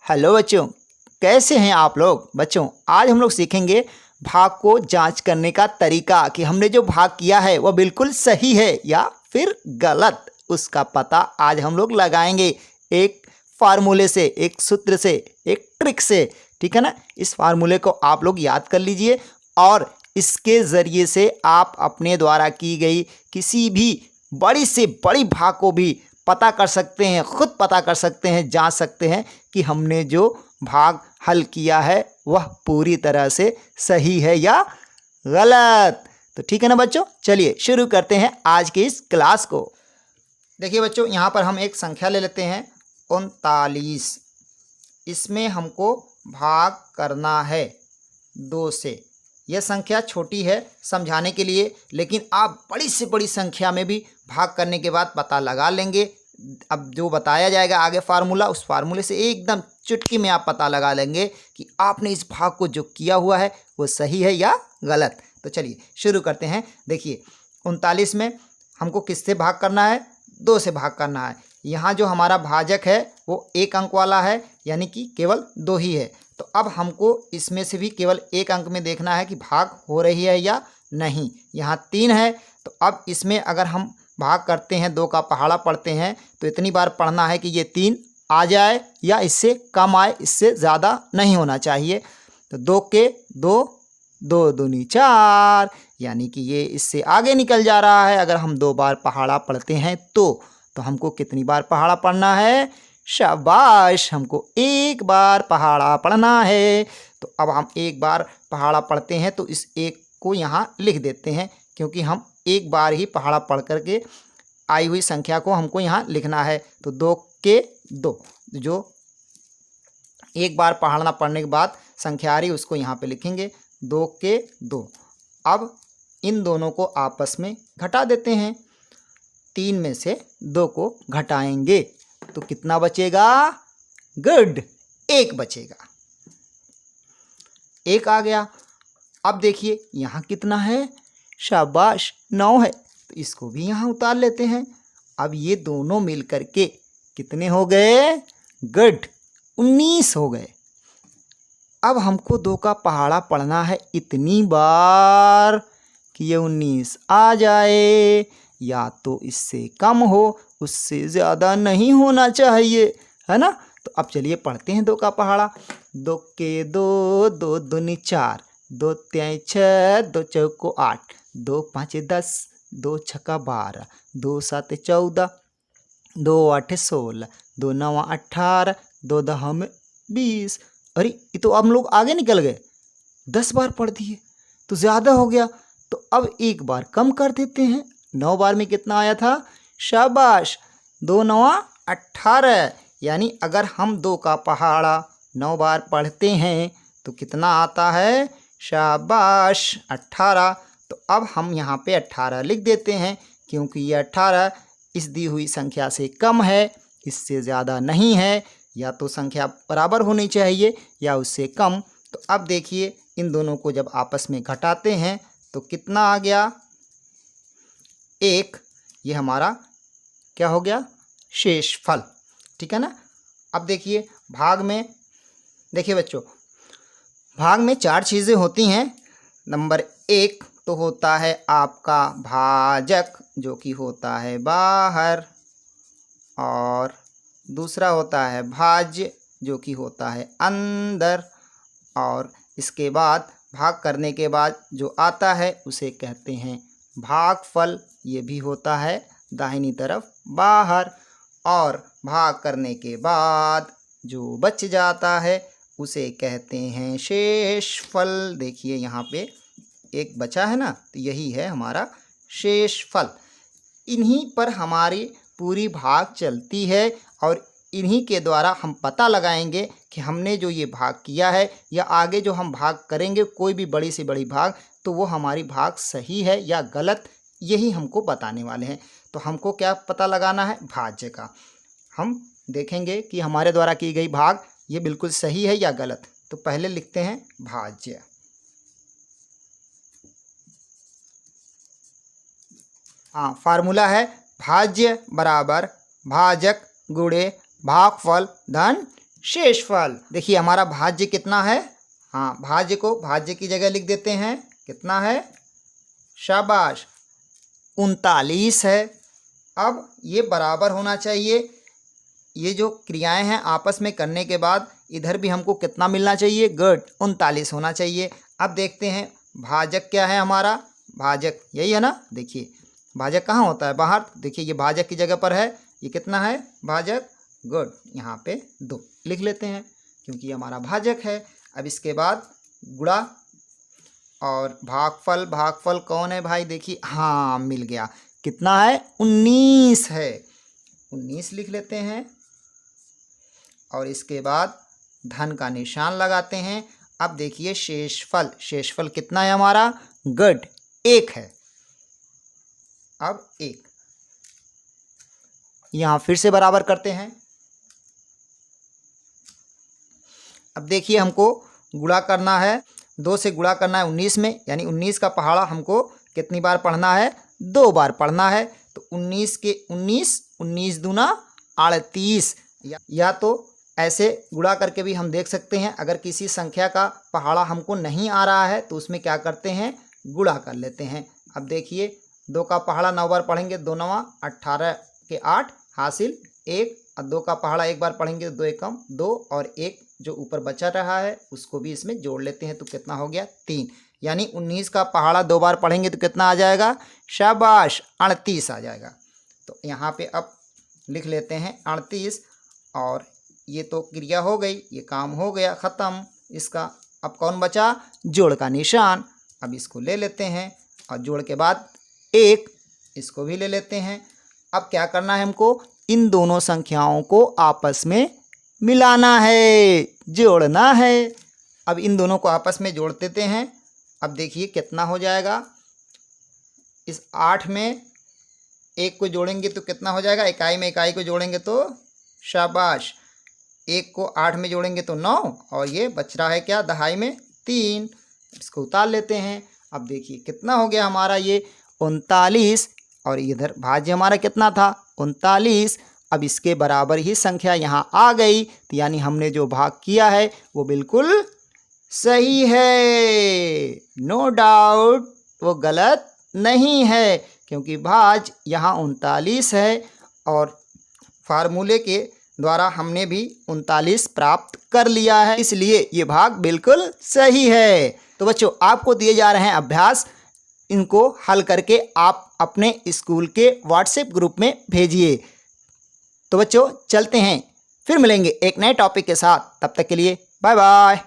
Hello बच्चों, कैसे हैं आप लोग। बच्चों आज हम लोग सीखेंगे भाग को जांच करने का तरीका कि हमने जो भाग किया है वह बिल्कुल सही है या फिर गलत। उसका पता आज हम लोग लगाएंगे एक फार्मूले से, एक सूत्र से, एक ट्रिक से। ठीक है ना। इस फार्मूले को आप लोग याद कर लीजिए और इसके ज़रिए से आप अपने द्वारा की गई किसी भी बड़ी से बड़ी भाग को भी पता कर सकते हैं, खुद पता कर सकते हैं, जांच सकते हैं कि हमने जो भाग हल किया है वह पूरी तरह से सही है या गलत। तो ठीक है ना बच्चों, चलिए शुरू करते हैं आज की इस क्लास को। देखिए बच्चों, यहाँ पर हम एक संख्या ले लेते हैं 39। इसमें हमको भाग करना है 2 से। यह संख्या छोटी है समझाने के लिए, लेकिन आप बड़ी से बड़ी संख्या में भी भाग करने के बाद पता लगा लेंगे। अब जो बताया जाएगा आगे फार्मूला, उस फार्मूले से एकदम चुटकी में आप पता लगा लेंगे कि आपने इस भाग को जो किया हुआ है वो सही है या गलत। तो चलिए शुरू करते हैं। देखिए 39 में हमको किससे भाग करना है? 2 से भाग करना है। यहाँ जो हमारा भाजक है वो 1 अंक वाला है, यानी कि केवल 2 ही है। तो अब हमको इसमें से भी केवल 1 अंक में देखना है कि भाग हो रही है या नहीं। यहाँ 3 है, तो अब इसमें अगर हम भाग करते हैं, 2 का पहाड़ा पढ़ते हैं, तो इतनी बार पढ़ना है कि ये 3 आ जाए या इससे कम आए, इससे ज़्यादा नहीं होना चाहिए। तो 2 के 2, 2 दूनी 4, यानी कि ये इससे आगे निकल जा रहा है। अगर हम 2 बार पहाड़ा पढ़ते हैं तो हमको कितनी बार पहाड़ा पढ़ना है? शाबाश, हमको 1 बार पहाड़ा पढ़ना है। तो अब हम 1 बार पहाड़ा पढ़ते हैं तो इस 1 को यहाँ लिख देते हैं, क्योंकि हम 1 बार ही पहाड़ा पढ़ करके आई हुई संख्या को हमको यहाँ लिखना है। तो 2 के 2, जो 1 बार पहाड़ा पढ़ने के बाद संख्या आ रही उसको यहाँ पे लिखेंगे 2 के 2। अब इन दोनों को आपस में घटा देते हैं। 3 में से 2 को घटाएंगे तो कितना बचेगा? गुड, 1 बचेगा। 1 आ गया। अब देखिए यहाँ कितना है? शाबाश, 9 है। तो इसको भी यहाँ उतार लेते हैं। अब ये दोनों मिल करके कितने हो गए? गुड, 19 हो गए। अब हमको 2 का पहाड़ा पढ़ना है इतनी बार कि ये 19 आ जाए, या तो इससे कम हो, उससे ज़्यादा नहीं होना चाहिए, है ना। तो अब चलिए पढ़ते हैं 2 का पहाड़ा। 2 के 2, 2 दूनी 4, 2 तिहाई 6, 2 चौको 8, 2 पाँचे 10, 2 छक्का 12, 2 साते 14, 2 आठे 16, 2 नवा 18, 2 दहा में 20। अरे ये तो हम लोग आगे निकल गए, 10 बार पढ़ दिए तो ज़्यादा हो गया। तो अब 1 बार कम कर देते हैं। 9 बार में कितना आया था? शाबाश, 2 नवा 18, यानी अगर हम 2 का पहाड़ा 9 बार पढ़ते हैं तो कितना आता है? शाबाश, 18। तो अब हम यहाँ पे 18 लिख देते हैं, क्योंकि ये 18 इस दी हुई संख्या से कम है, इससे ज़्यादा नहीं है। या तो संख्या बराबर होनी चाहिए या उससे कम। तो अब देखिए इन दोनों को जब आपस में घटाते हैं तो कितना आ गया? 1। ये हमारा क्या हो गया? शेष फल। ठीक है ना। अब देखिए भाग में, देखिए बच्चों, भाग में 4 चीज़ें होती हैं। नंबर 1 तो होता है आपका भाजक, जो कि होता है बाहर, और दूसरा होता है भाज्य, जो कि होता है अंदर, और इसके बाद भाग करने के बाद जो आता है उसे कहते हैं भागफल। ये भी होता है दाहिनी तरफ बाहर, और भाग करने के बाद जो बच जाता है उसे कहते हैं शेषफल। देखिए यहाँ पे 1 बचा है ना, तो यही है हमारा शेषफल। इन्हीं पर हमारी पूरी भाग चलती है और इन्हीं के द्वारा हम पता लगाएंगे कि हमने जो ये भाग किया है या आगे जो हम भाग करेंगे कोई भी बड़ी से बड़ी भाग, तो वो हमारी भाग सही है या गलत, यही हमको बताने वाले हैं। तो हमको क्या पता लगाना है? भाज्य का। हम देखेंगे कि हमारे द्वारा की गई भाग ये बिल्कुल सही है या गलत। तो पहले लिखते हैं भाज्य। हाँ, फार्मूला है भाज्य बराबर भाजक गुणे भागफल धन शेषफल। देखिए हमारा भाज्य कितना है, हाँ भाज्य को भाज्य की जगह लिख देते हैं, कितना है, शाबाश 39 है। अब ये बराबर होना चाहिए, ये जो क्रियाएं हैं आपस में करने के बाद इधर भी हमको कितना मिलना चाहिए, गुड 39 होना चाहिए। अब देखते हैं भाजक क्या है हमारा, भाजक यही है ना, देखिए भाजक कहाँ होता है, बाहर, देखिए ये भाजक की जगह पर है, ये कितना है भाजक, गुड यहाँ पे 2 लिख लेते हैं क्योंकि ये हमारा भाजक है। अब इसके बाद गुणा और भागफल, भागफल कौन है भाई, देखिए हाँ मिल गया, कितना है 19 है, 19 लिख लेते हैं और इसके बाद धन का निशान लगाते हैं। अब देखिए शेषफल, शेषफल कितना है हमारा, गुड 1 है। अब 1 यहाँ फिर से बराबर करते हैं। अब देखिए हमको गुणा करना है, 2 से गुणा करना है 19 में, यानी 19 का पहाड़ा हमको कितनी बार पढ़ना है, 2 बार पढ़ना है। तो 19 के 19, 19 दूना 38, या तो ऐसे गुणा करके भी हम देख सकते हैं। अगर किसी संख्या का पहाड़ा हमको नहीं आ रहा है तो उसमें क्या करते हैं, गुणा कर लेते हैं। अब देखिए 2 का पहाड़ा 9 बार पढ़ेंगे, 2 9 18 के 8 हासिल 1, और 2 का पहाड़ा 1 बार पढ़ेंगे तो 2 एकम 2, और 1 जो ऊपर बचा रहा है उसको भी इसमें जोड़ लेते हैं तो कितना हो गया 3, यानी 19 का पहाड़ा 2 बार पढ़ेंगे तो कितना आ जाएगा, शाबाश 38 आ जाएगा। तो यहाँ पे अब लिख लेते हैं 38, और ये तो क्रिया हो गई, ये काम हो गया ख़त्म इसका। अब कौन बचा, जोड़ का निशान। अब इसको ले लेते हैं और जोड़ के बाद 1, इसको भी ले लेते हैं। अब क्या करना है हमको, इन दोनों संख्याओं को आपस में मिलाना है, जोड़ना है। अब इन दोनों को आपस में जोड़ देते हैं। अब देखिए कितना हो जाएगा, इस 8 में 1 को जोड़ेंगे तो कितना हो जाएगा, इकाई में इकाई को जोड़ेंगे तो शाबाश, 1 को 8 में जोड़ेंगे तो 9, और ये बच रहा है क्या, दहाई में 3, इसको उतार लेते हैं। अब देखिए कितना हो गया हमारा ये 39, और इधर भाज्य हमारा कितना था 39। अब इसके बराबर ही संख्या यहाँ आ गई, तो यानी हमने जो भाग किया है वो बिल्कुल सही है, नो डाउट वो गलत नहीं है, क्योंकि भाज यहाँ 39 है और फार्मूले के द्वारा हमने भी 39 प्राप्त कर लिया है, इसलिए ये भाग बिल्कुल सही है। तो बच्चों आपको दिए जा रहे हैं अभ्यास, इनको हल करके आप अपने स्कूल के व्हाट्सएप ग्रुप में भेजिए। तो बच्चों चलते हैं, फिर मिलेंगे एक नए टॉपिक के साथ, तब तक के लिए बाय बाय।